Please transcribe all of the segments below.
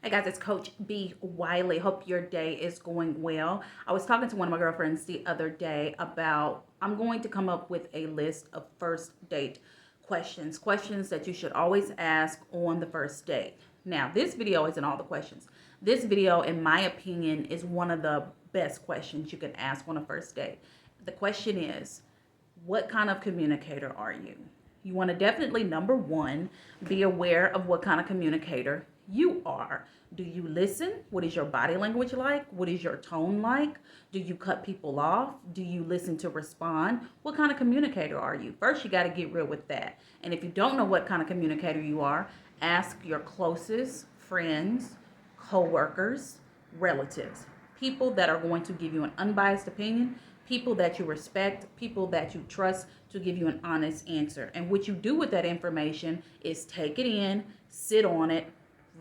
Hey guys, it's Coach B. Wiley. Hope your day is going well. I was talking to one of my girlfriends the other day about I'm going to come up with a list of first date questions that you should always ask on the first date. Now, this video isn't all the questions. This video, in my opinion, is one of the best questions you can ask on a first date. The question is, what kind of communicator are you? You want to definitely, number one, be aware of what kind of communicator you are. Do you listen? What is your body language like? What is your tone like? Do you cut people off? Do you listen to respond? What kind of communicator are you? First, you got to get real with that. And if you don't know what kind of communicator you are, ask your closest friends, co-workers, relatives, people that are going to give you an unbiased opinion, people that you respect, people that you trust to give you an honest answer. And what you do with that information is take it in, sit on it,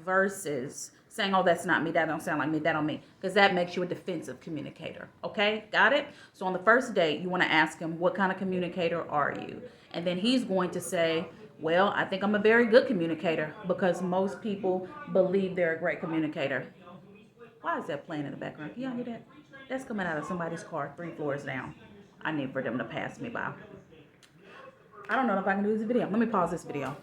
versus saying, oh, that's not me, that don't sound like me, that don't me, because that makes you a defensive communicator. Okay, got it? So on the first date, you want to ask him, what kind of communicator are you? And then he's going to say, well, I think I'm a very good communicator, because most people believe they're a great communicator. Why is that playing in the background? Can y'all hear that? That's coming out of somebody's car 3 floors down. I need for them to pass me by. I don't know if I can do this video. Let me pause this video.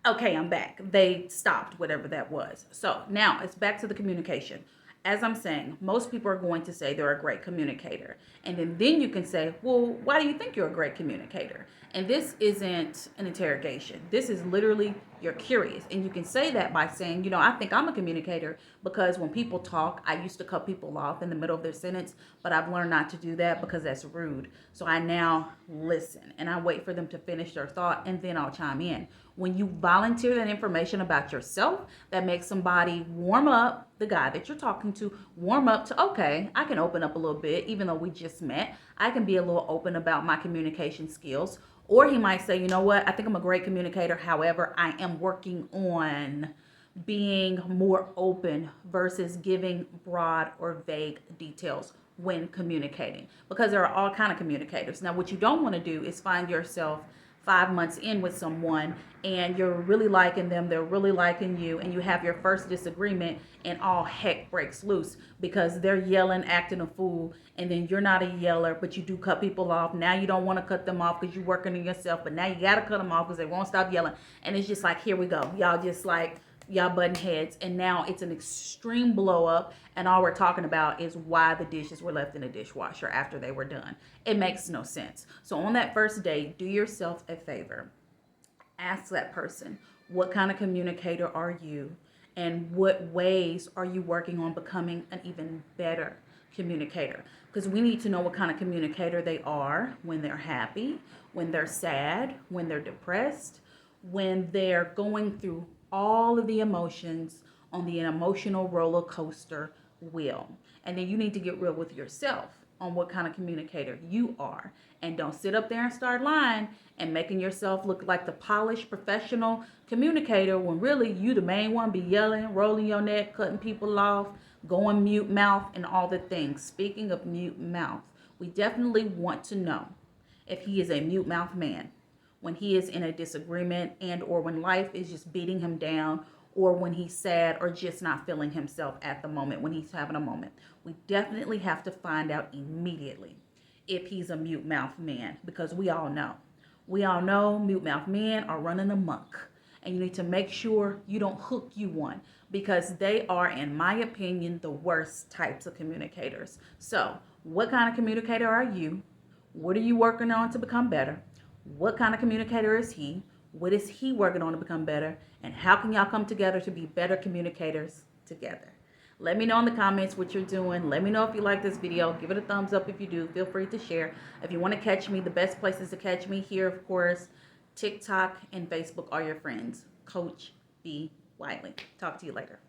Okay, I'm back. They stopped whatever that was. So now it's back to the communication. As I'm saying, most people are going to say they're a great communicator. And then you can say, well, why do you think you're a great communicator? And this isn't an interrogation. This is literally, you're curious. And you can say that by saying, I think I'm a communicator because when people talk, I used to cut people off in the middle of their sentence, but I've learned not to do that because that's rude. So I now listen and I wait for them to finish their thought and then I'll chime in. When you volunteer that information about yourself, that makes somebody warm up, the guy that you're talking to, warm up to, okay, I can open up a little bit, even though we just met. I can be a little open about my communication skills. Or he might say, you know what, I think I'm a great communicator. However, I am working on being more open versus giving broad or vague details when communicating, because there are all kind of communicators. Now, what you don't want to do is find yourself 5 months in with someone and you're really liking them, they're really liking you, and you have your first disagreement and all heck breaks loose because they're yelling, acting a fool, and then you're not a yeller, but you do cut people off. Now you don't want to cut them off because you're working on yourself, but now you got to cut them off because they won't stop yelling. And it's just like, here we go. Y'all button heads, and now it's an extreme blow up, and all we're talking about is why the dishes were left in the dishwasher after they were done. It makes no sense. So on that first date, do yourself a favor. Ask that person, what kind of communicator are you, and what ways are you working on becoming an even better communicator? Because we need to know what kind of communicator they are when they're happy, when they're sad, when they're depressed, when they're going through all of the emotions on the emotional roller coaster wheel. And then you need to get real with yourself on what kind of communicator you are. And don't sit up there and start lying and making yourself look like the polished professional communicator when really you the main one, be yelling, rolling your neck, cutting people off, going mute mouth, and all the things. Speaking of mute mouth, we definitely want to know if he is a mute mouth man, when he is in a disagreement and or when life is just beating him down, or when he's sad or just not feeling himself at the moment, when he's having a moment. We definitely have to find out immediately if he's a mute mouth man, because we all know mute mouth men are running amok, and you need to make sure you don't hook you one, because they are, in my opinion, the worst types of communicators. So what kind of communicator are you? What are you working on to become better? What kind of communicator is he? What is he working on to become better? And how can y'all come together to be better communicators together? Let me know in the comments what you're doing. Let me know if you like this video. Give it a thumbs up if you do. Feel free to share. If you want to catch me, the best places to catch me here, of course, TikTok and Facebook are your friends. Coach B. Wiley. Talk to you later.